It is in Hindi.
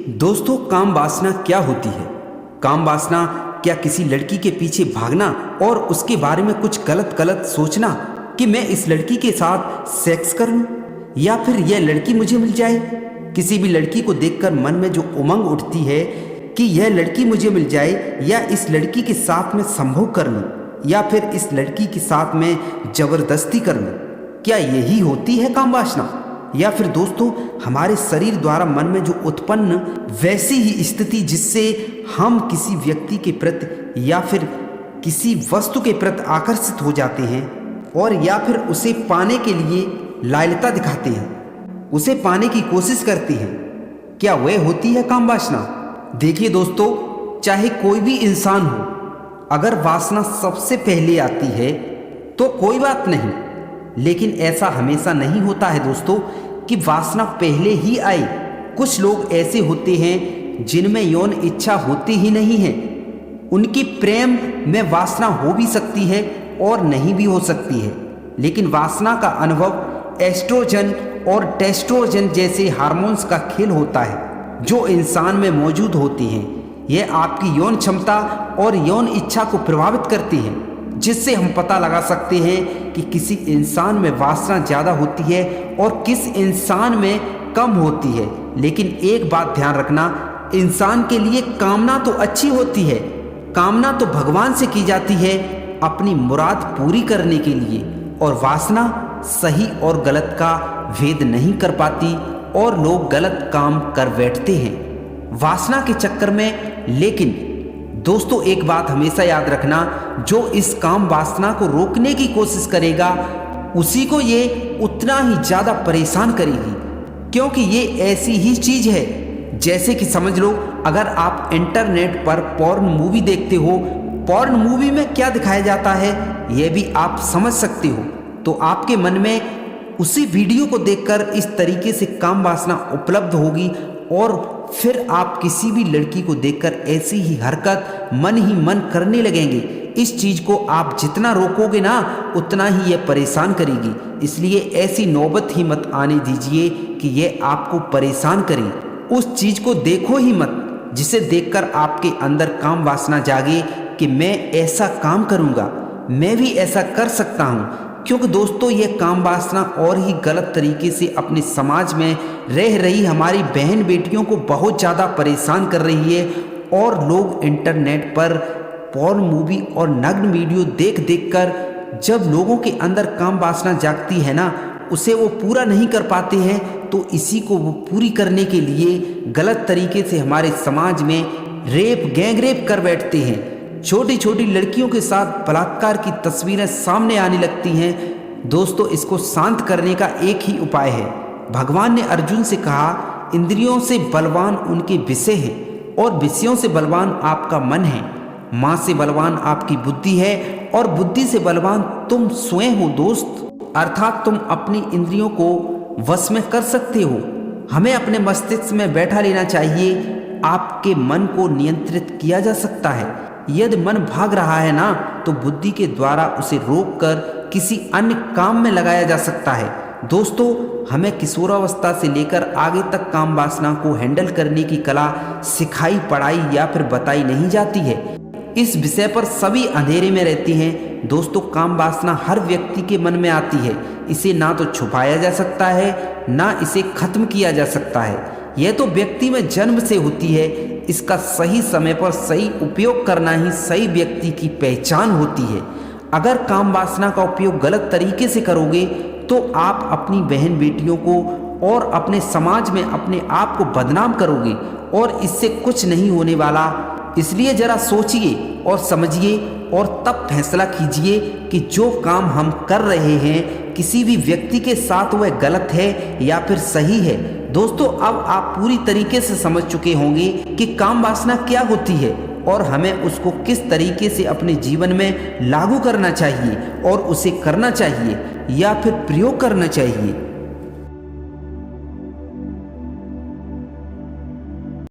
दोस्तों, काम वासना क्या होती है? काम वासना क्या किसी लड़की के पीछे भागना और उसके बारे में कुछ गलत गलत सोचना कि मैं इस लड़की के साथ सेक्स कर लूं या फिर यह लड़की मुझे मिल जाए? किसी भी लड़की को देखकर मन में जो उमंग उठती है कि यह लड़की मुझे मिल जाए या इस लड़की के साथ में संभोग कर लूं या फिर इस लड़की के साथ में जबरदस्ती कर लूं, क्या यही होती है काम वासना? या फिर दोस्तों, हमारे शरीर द्वारा मन में जो उत्पन्न वैसी ही स्थिति जिससे हम किसी व्यक्ति के प्रति या फिर किसी वस्तु के प्रति आकर्षित हो जाते हैं और या फिर उसे पाने के लिए लालसा दिखाते हैं, उसे पाने की कोशिश करते हैं, क्या वह होती है काम वासना? देखिए दोस्तों, चाहे कोई भी इंसान हो, अगर वासना सबसे पहले आती है तो कोई बात नहीं, लेकिन ऐसा हमेशा नहीं होता है दोस्तों कि वासना पहले ही आए। कुछ लोग ऐसे होते हैं जिनमें यौन इच्छा होती ही नहीं है। उनकी प्रेम में वासना हो भी सकती है और नहीं भी हो सकती है, लेकिन वासना का अनुभव एस्ट्रोजन और टेस्टोजन जैसे हार्मोन्स का खेल होता है जो इंसान में मौजूद होते हैं। यह आपकी यौन क्षमता और यौन इच्छा को प्रभावित करती है, जिससे हम पता लगा सकते हैं कि किसी इंसान में वासना ज़्यादा होती है और किस इंसान में कम होती है। लेकिन एक बात ध्यान रखना, इंसान के लिए कामना तो अच्छी होती है, कामना तो भगवान से की जाती है अपनी मुराद पूरी करने के लिए, और वासना सही और गलत का भेद नहीं कर पाती और लोग गलत काम कर बैठते हैं वासना के चक्कर में। लेकिन दोस्तों, एक बात हमेशा याद रखना, जो इस काम वासना को रोकने की कोशिश करेगा उसी को ये उतना ही ज़्यादा परेशान करेगी, क्योंकि ये ऐसी ही चीज़ है जैसे कि समझ लो, अगर आप इंटरनेट पर पॉर्न मूवी देखते हो, पॉर्न मूवी में क्या दिखाया जाता है यह भी आप समझ सकते हो, तो आपके मन में उसी वीडियो को देखकर इस तरीके से काम वासना उपलब्ध होगी और फिर आप किसी भी लड़की को देखकर ऐसी ही हरकत मन ही मन करने लगेंगे। इस चीज़ को आप जितना रोकोगे ना, उतना ही ये परेशान करेगी। इसलिए ऐसी नौबत ही मत आने दीजिए कि ये आपको परेशान करे। उस चीज़ को देखो ही मत जिसे देखकर आपके अंदर काम वासना जागे कि मैं ऐसा काम करूँगा, मैं भी ऐसा कर सकता हूँ। क्योंकि दोस्तों, ये काम वासना और ही गलत तरीके से अपने समाज में रह रही हमारी बहन बेटियों को बहुत ज़्यादा परेशान कर रही है, और लोग इंटरनेट पर पॉर्न मूवी और नग्न वीडियो देख देख कर जब लोगों के अंदर काम वासना जागती है ना, उसे वो पूरा नहीं कर पाते हैं, तो इसी को वो पूरी करने के लिए गलत तरीके से हमारे समाज में रेप, गैंग रेप कर बैठते हैं। छोटी छोटी लड़कियों के साथ बलात्कार की तस्वीरें सामने आने लगती हैं। दोस्तों, इसको शांत करने का एक ही उपाय है। भगवान ने अर्जुन से कहा, इंद्रियों से बलवान उनके विषय हैं और विषयों से बलवान आपका मन है। माँ से बलवान आपकी बुद्धि है और बुद्धि से बलवान तुम स्वयं हो दोस्त। अर्थात तुम अपनी इंद्रियों को वश में कर सकते हो। हमें अपने मस्तिष्क में बैठा लेना चाहिए। आपके मन को नियंत्रित किया जा सकता है। यदि मन भाग रहा है ना, तो बुद्धि के द्वारा उसे रोककर किसी अन्य काम में लगाया जा सकता है। दोस्तों, हमें किशोरावस्था से लेकर आगे तक काम वासना को हैंडल करने की कला सिखाई, पढ़ाई या फिर बताई नहीं जाती है। इस विषय पर सभी अंधेरे में रहते हैं। दोस्तों, काम वासना हर व्यक्ति के मन में आती है। इसे ना तो छुपाया जा सकता है, ना इसे खत्म किया जा सकता है। यह तो व्यक्ति में जन्म से होती है। इसका सही समय पर सही उपयोग करना ही सही व्यक्ति की पहचान होती है। अगर काम वासना का उपयोग गलत तरीके से करोगे तो आप अपनी बहन बेटियों को और अपने समाज में अपने आप को बदनाम करोगे, और इससे कुछ नहीं होने वाला। इसलिए जरा सोचिए और समझिए और तब फैसला कीजिए कि जो काम हम कर रहे हैं किसी भी व्यक्ति के साथ वह गलत है या फिर सही है। दोस्तों, अब आप पूरी तरीके से समझ चुके होंगे कि काम वासना क्या होती है और हमें उसको किस तरीके से अपने जीवन में लागू करना चाहिए और उसे करना चाहिए या फिर प्रयोग करना चाहिए।